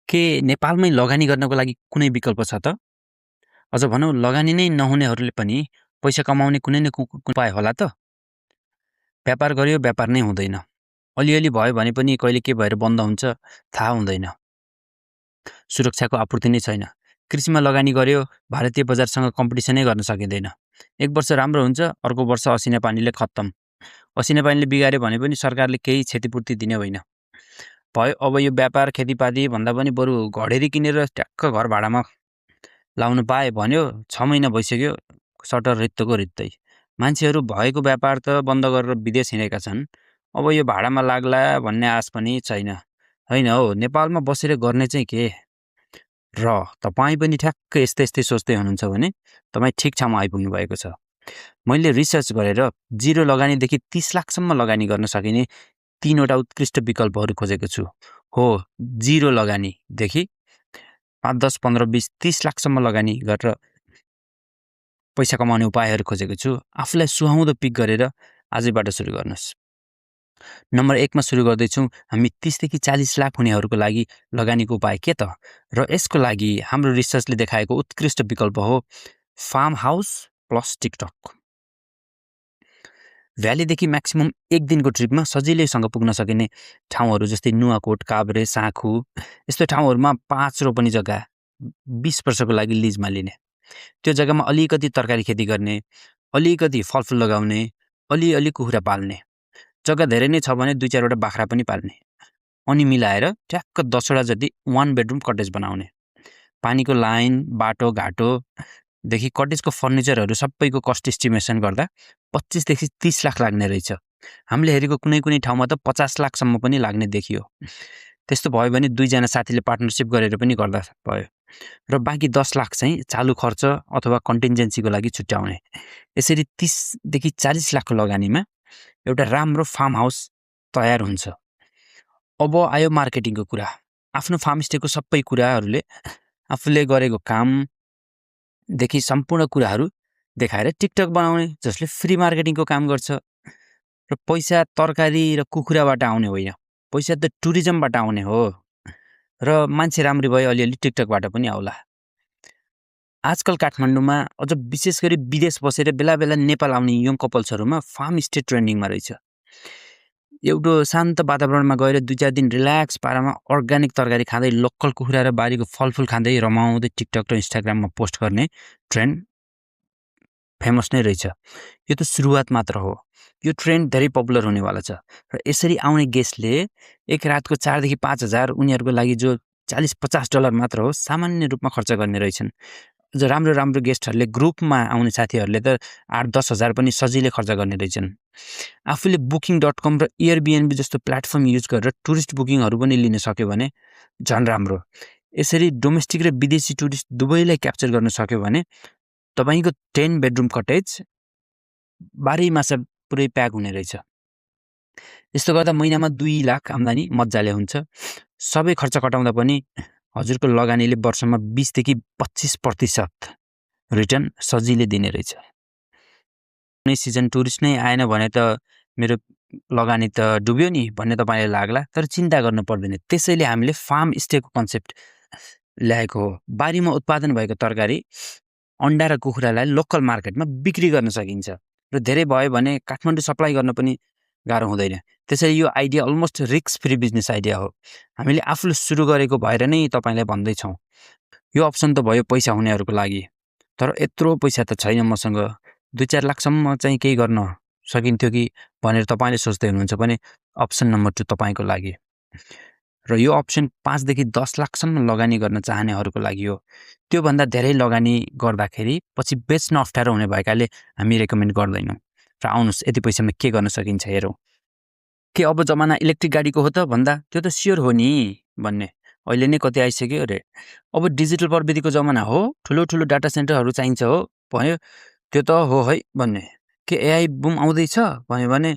के नेपालमै लगानी गर्नको लागि कुनै विकल्प छ त? अझ भनौँ लगानी नै नहुनेहरूले पनि पैसा कमाउने कुनै न उपाय होला त? व्यापार गर्यो व्यापार नै हुँदैन। अलिअलि भयो भने पनि कहिले के भएर बन्द हुन्छ थाहा हुँदैन। सुरक्षाको आपूर्ति नै छैन। कृषिमा लगानी गर्यो भारतीय बजारसँग कम्पिटिसनै गर्न सकिँदैन। एक वर्ष राम्रो हुन्छ, अर्को वर्ष असिना पानीले खत्तम। असिना पानीले बिगार्यो भने पनि सरकारले केही क्षतिपूर्ति दिने होइन। भयो अब यो व्यापार खेतीपाती भन्दा पनि बरु घडेरी किनेर ट्याक्क घर भाडामा लाउनु पाए भन्यो। 6 महिना भइसक्यो सटर रित्तोको रित्तै। मान्छेहरू भएको व्यापार त बन्द गरेर विदेश हिँडेका छन्। अब यो भाडामा लाग्ला भन्ने आश पनि छैन। होइन हो, नेपालमा बसेर गर्ने चाहिँ के? र तपाईँ पनि ठ्याक्क यस्तै सोच्दै हुनुहुन्छ भने तपाईँ ठिक ठाउँमा आइपुग्नु भएको छ। मैले रिसर्च गरेर 0 लगानीदेखि 30 लाखसम्म लगानी गर्न सकिने 3वटा उत्कृष्ट विकल्पहरू खोजेको छु। हो, 0 लगानीदेखि 5, 10, 15, 20, 30 लाखसम्म लगानी गरेर पैसा कमाउने उपायहरू खोजेको छु। आफूलाई सुहाउँदो पिक गरेर आजैबाट सुरु गर्नुहोस्। नम्बर 1 मा सुरु गर्दैछौँ। हामी 30 देखि 40 लाख हुनेहरूको लागि लगानीको उपाय के त? र यसको लागि हाम्रो रिसर्चले देखाएको उत्कृष्ट विकल्प हो फार्म हाउस प्लस टिकटक। भ्यालीदेखि म्याक्सिमम 1 दिनको ट्रिपमा सजिलैसँग पुग्न सकिने ठाउँहरू जस्तै नुवाकोट, काभ्रे, साँखु यस्तो ठाउँहरूमा 5 रोपनी जग्गा 20 वर्षको लागि लिजमा लिने। त्यो जग्गामा अलिकति तरकारी खेती गर्ने, अलिकति फलफुल लगाउने, अलिअलि कुखुरा पाल्ने। जग्गा धेरै नै छ भने 2-4 वटा बाख्रा पनि पाल्ने। अनि मिलाएर ट्याक्क 10 वटा जति 1 बेडरुम कटेज बनाउने। पानीको लाइन, बाटो घाटोदेखि कटेजको फर्निचरहरू सबैको कस्ट इस्टिमेसन गर्दा 25 देखि 30 लाख लाग्ने रहेछ। हामीले हेरेको कुनै ठाउँमा त 50 लाखसम्म पनि लाग्ने देखियो। त्यस्तो भयो भने 2 जना साथीले पार्टनरसिप गरेर पनि गर्दा भयो। र बाँकी 10 लाख चाहिँ चालु खर्च अथवा कन्टिन्जेन्सीको लागि छुट्याउने। यसरी 30 देखि 40 लाखको लगानीमा एउटा राम्रो फार्म हाउस तयार हुन्छ। अब आयो मार्केटिङको कुरा। आफ्नो फार्म स्टेको सबै कुराहरूले आफूले गरेको कामदेखि सम्पूर्ण कुराहरू देखाएर टिकटक बनाउने, जसले फ्री मार्केटिङको काम गर्छ। र पैसा तरकारी र कुखुराबाट आउने होइन, पैसा त टुरिज्मबाट आउने हो। र मान्छे राम्री भए अलिअलि टिकटकबाट पनि आउला। आजकल काठमाडौँमा अझ विशेष गरी विदेश बसेर बेला बेला नेपाल आउने यङ कपल्सहरूमा फार्म स्टे ट्रेन्डिङमा रहेछ। एउटा शान्त वातावरणमा गएर 2-4 दिन रिल्याक्स पारामा अर्ग्यानिक तरकारी खाँदै, लोकल कुखुरा र बारीको फलफुल खाँदै रमाउँदै टिकटक र इन्स्टाग्राममा पोस्ट गर्ने ट्रेन्ड फेमस नै रहेछ। यो त सुरुवात मात्र हो। यो ट्रेन्ड धेरै पपुलर हुनेवाला छ। र यसरी आउने गेस्टले एक रातको 4 देखि 5 हजार उनीहरूको लागि जो $40-50 मात्र हो सामान्य रूपमा खर्च गर्ने रहेछन्। जो राम्रो गेस्टहरूले ग्रुपमा आउने साथीहरूले त 8-10 हजार पनि सजिलै खर्च गर्ने रहेछन्। आफूले booking.com र एयरबिएनबी जस्तो प्लेटफर्म युज गरेर टुरिस्ट बुकिङहरू पनि लिन सक्यो भने झन् राम्रो। यसरी डोमेस्टिक र विदेशी टुरिस्ट दुवैलाई क्याप्चर गर्न सक्यो भने तपाईको 10 बेडरुम कटेज 12 मास पुरै प्याक हुने रहेछ। यस्तो गर्दा महिनामा 2 लाख आम्दानी मज्जाले हुन्छ। सबै खर्च कटाउँदा पनि हजुरको लगानीले वर्षमा 20 देखि 25% रिटर्न सजिलै दिने रहेछ। कुनै सिजन टुरिस्ट नै आएन भने त मेरो लगानी त डुब्यो नि भन्ने तपाईलाई लाग्ला, तर चिन्ता गर्नु पर्दैन। त्यसैले हामीले फार्म स्टेको कन्सेप्ट ल्याएको हो। बारीमा उत्पादन भएको तरकारी, अन्डा र कुखुरालाई लोकल मार्केटमा बिक्री गर्न सकिन्छ। र धेरै भयो भने काठमाडौँ सप्लाई गर्न पनि गाह्रो हुँदैन। त्यसैले यो idea almost risk free business idea हो। हामीले आफूले सुरु गरेको भएर नै तपाईलाई भन्दैछौँ। यो अप्सन त भयो पैसा हुनेहरूको लागि, तर यत्रो पैसा त छैन मसँग। 2-4 लाखसम्म चाहिँ केही गर्न सकिन्थ्यो कि भनेर तपाईले सोच्दै हुनुहुन्छ भने अप्सन नम्बर 2 तपाईको लागि। र यो अप्सन 5 देखि 10 लाखसम्म लगानी गर्न चाहनेहरूको लागि हो। त्यो भन्दा धेरै लगानी गर्दाखेरि पछि बेच्न अप्ठ्यारो हुने भएकाले हामी रेकमेन्ड गर्दैनौँ। र आउनुस् यति पैसामा के गर्न सकिन्छ हेरौँ। के अब जमाना इलेक्ट्रिक गाडीको हो त भन्दा त्यो त स्योर हो नि भन्ने अहिले नै कति आइसक्यो रे। अब डिजिटल प्रविधिको जमाना हो, ठुलो डाटा सेन्टरहरू चाहिन्छ हो भन्यो, त्यो त हो है भन्ने। के एआई बुम आउँदैछ भन्यो भने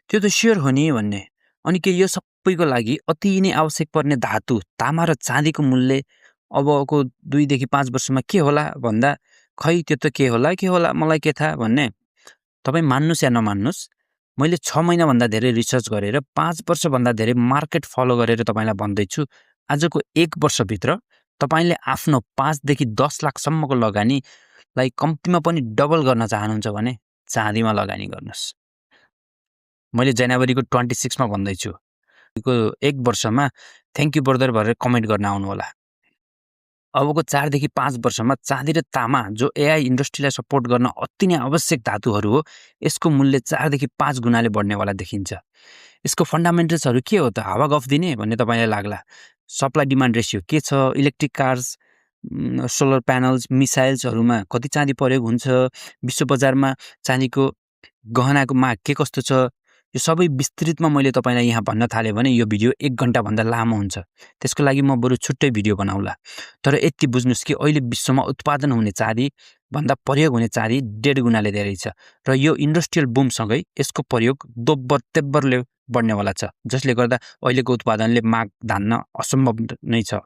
त्यो त स्योर हो नि भन्ने। अनि के यो सबैको लागि अति नै आवश्यक पर्ने धातु तामा र चाँदीको मूल्य अबको 2 देखि 5 वर्षमा के होला भन्दा खै त्यो त के होला मलाई के थाहा भन्ने। तपाईँ मान्नुस् या नमान्नुस्, मैले 6 महिनाभन्दा धेरै रिसर्च गरेर 5 वर्षभन्दा धेरै मार्केट फलो गरेर तपाईलाई भन्दैछु, आजको 1 वर्षभित्र तपाईले आफ्नो 5 देखि 10 लाखसम्मको लगानीलाई कम्तीमा पनि डबल गर्न चाहनुहुन्छ भने चाँदीमा लगानी गर्नुस्। मैले जनवरीको 26 मा भन्दैछु। को 1 वर्षमा थ्यांक यू ब्रदर भनेर कमेन्ट गर्न आउनु होला। अबको 4 देखि 5 वर्षमा चाँदी र तामा जो एआई इन्डस्ट्रीलाई सपोर्ट गर्न अति नै आवश्यक धातुहरू हो, यसको मूल्य 4 देखि 5 गुणाले बढ्नेवाला देखिन्छ। यसको फन्डामेन्टल्सहरू के हो त? हावा गफ दिने भन्ने तपाईलाई लाग्ला। सप्लाई डिमान्ड रेसियो के छ? इलेक्ट्रिक कार्स, सोलर प्यानल्स, मिसाइल्सहरूमा कति चाँदी प्रयोग हुन्छ? विश्व बजारमा चाँदीको गहनाको माग के कस्तो छ? यो सबै विस्तृतमा मैले तपाईलाई यहाँ भन्न थाले भने यो भिडियो 1 घण्टा भन्दा लामो हुन्छ। त्यसको लागि म बरु छुट्टै भिडियो बनाउला। तर यति बुझ्नुस् कि अहिले विश्वमा उत्पादन हुने चाँदी भन्दा प्रयोग हुने चाँदी 1.5 गुणाले धेरै छ र यो इन्डस्ट्रियल बुमसँगै यसको प्रयोग दोब्बर तेब्बरले बढ्नेवाला छ, जसले गर्दा अहिलेको उत्पादनले माग धान्न असम्भव नै छ।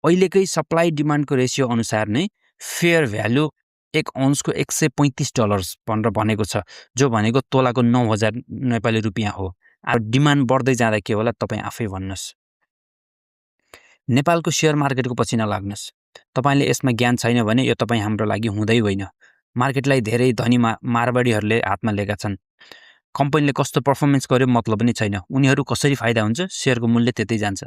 अहिलेकै सप्लाई डिमान्डको रेसियो अनुसार नै फेयर भ्यालु 1 औन्सको $135 भनेर भनेको छ, जो भनेको तोलाको 9,000 नेपाली रुपियाँ हो। अब डिमान्ड बढ्दै जाँदा के होला तपाई आफै भन्नुस्। नेपालको शेयर मार्केटको पछि नलाग्नुस्। तपाईले यसमा ज्ञान छैन भने यो तपाई हाम्रो लागि हुँदै होइन। मार्केटलाई धेरै धनी मारवाडीहरूले हातमा लिएका छन्। कम्पनीले कस्तो पर्फर्मेन्स गर्यो मतलब पनि छैन। उनीहरू कसरी फाइदा हुन्छ, शेयरको मूल्य त्यतै जान्छ।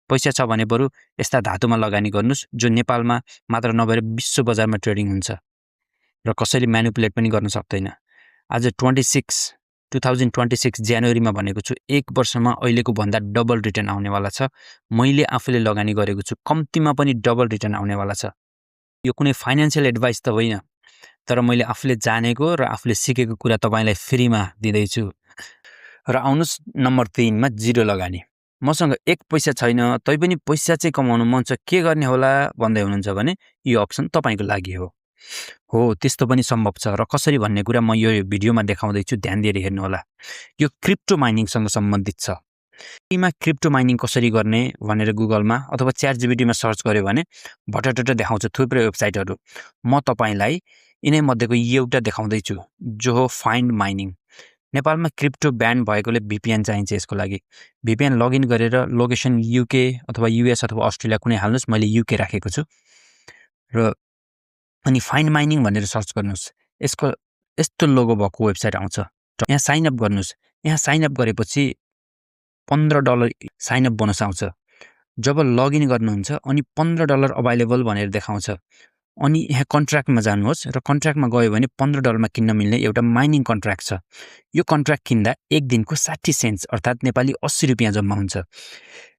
पैसा छ भने बरु यस्ता धातुमा लगानी गर्नुस् जो नेपालमा मात्र नभएर विश्व बजारमा ट्रेडिङ हुन्छ र कसैले म्यानिपुलेट पनि गर्न सक्दैन। आज 2026 जनवरीमा भनेको छु 1 वर्षमा अहिलेको भन्दा डबल रिटर्न आउनेवाला छ। मैले आफूले लगानी गरेको छु, कम्तीमा पनि डबल रिटर्न आउनेवाला छ। यो कुनै फाइनान्शियल एडभाइस त होइन, तर मैले आफूले जानेको र आफूले सिकेको कुरा तपाईलाई फ्रीमा दिँदैछु। र आउनुस् नम्बर 3 मा जिरो लगानी। मसँग 1 पैसा छैन, तैपनि पैसा चाहिँ कमाउनु मन छ, के गर्ने होला भन्दै हुनुहुन्छ भने यो अप्सन तपाईको लागि हो। त्यस्तो पनि सम्भव छ र कसरी भन्ने कुरा म यो भिडियोमा देखाउँदैछु, ध्यान दिएर हेर्नु होला। यो क्रिप्टो माइनिङसँग सम्बन्धित छ। यीमा क्रिप्टो माइनिङ कसरी गर्ने भनेर गुगलमा अथवा च्याटजीपीटीमा सर्च गर्यो भने भटटट देखाउँछ थुप्रै वेबसाइटहरू। म तपाईलाई यिनै मध्येको एउटा देखाउँदैछु जो हो फाइन्ड माइनिङ। नेपालमा क्रिप्टो ब्यान भएकोले VPN चाहिन्छ यसको लागि। VPN लगइन गरेर लोकेसन UK अथवा US अथवा अस्ट्रेलिया कुनै हाल्नुस्। मैले UK राखेको छु र अनि फाइन्ड माइनिङ भनेर सर्च गर्नुस्। यसको यस्तो लोगो भएको वेबसाइट आउँछ। यहाँ साइन अप गर्नुस्। यहाँ साइन अप गरेपछि $15 साइन अप बोनस आउँछ। जब लगइन गर्नुहुन्छ अनि $15 अभाइलेबल भनेर देखाउँछ। अनि यहाँ कन्ट्र्याक्टमा जानुहोस् र कन्ट्र्याक्टमा गयो भने $15 मा किन्न मिल्ने एउटा माइनिङ कन्ट्र्याक्ट छ। यो कन्ट्र्याक्ट किन्दा 1 दिनको 60 सेन्ट्स अर्थात् नेपाली 80 रुपियाँ जम्मा हुन्छ।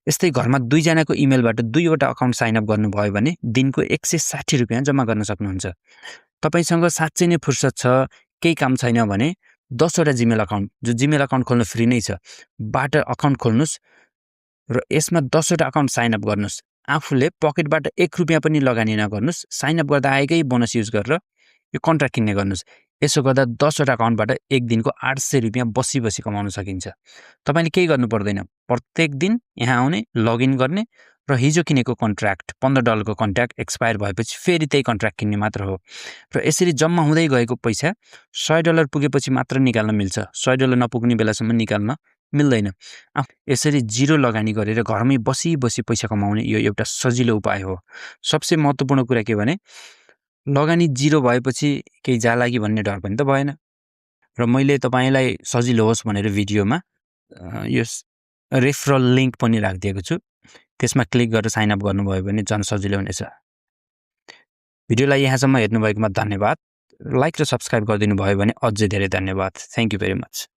यस्तै घरमा 2 जनाको इमेलबाट 2 वटा अकाउन्ट साइन अप गर्नुभयो भने दिनको 160 रुपियाँ जम्मा गर्न सक्नुहुन्छ। तपाईसँग साँच्चै नै फुर्सद छ, केही काम छैन भने 10 वटा जीमेल अकाउन्ट, जो जीमेल अकाउन्ट खोल्न फ्री नै छ, बाट अकाउन्ट खोल्नुस् र यसमा 10 वटा अकाउन्ट साइन अप गर्नुस्। आफूले पकेटबाट 1 रुपियाँ पनि लगानी नगर्नुस्। साइन अप गर्दा आएकै बोनस युज गरेर यो कन्ट्र्याक्ट किन्ने गर्नुस्। यसो गर्दा 10 वटा अकाउन्टबाट 1 दिनको 800 रुपियाँ बसी कमाउन सकिन्छ। तपाईले केही गर्नु पर्दैन। प्रत्येक दिन यहाँ आउने, लगइन गर्ने र हिजो किनेको कन्ट्र्याक्ट $15 को कन्ट्र्याक्ट एक्सपायर भएपछि फेरि त्यही कन्ट्र्याक्ट किन्ने मात्र हो। र यसरी जम्मा हुँदै गएको पैसा $100 पुगेपछि मात्र निकाल्न मिल्छ। $100 नपुग्ने बेलासम्म निकाल्न मिल्दैन। यसरी जिरो लगानी गरेर घरमै बसी पैसा कमाउने यो एउटा सजिलो उपाय हो। सबसे महत्त्वपूर्ण कुरा के भने लगानी जिरो भएपछि केही जाला कि भन्ने डर पनि त भएन। र मैले तपाईलाई सजिलो होस् भनेर भिडियोमा यो रेफरल लिंक पनि राखिदिएको छु। त्यसमा क्लिक गरेर साइन अप गर्नुभयो भने झन् सजिलो हुनेछ। भिडियोलाई यहाँसम्म हेर्नुभएकोमा धन्यवाद। लाइक र सब्स्क्राइब गरिदिनु भयो भने अझै धेरै धन्यवाद। Thank you very much.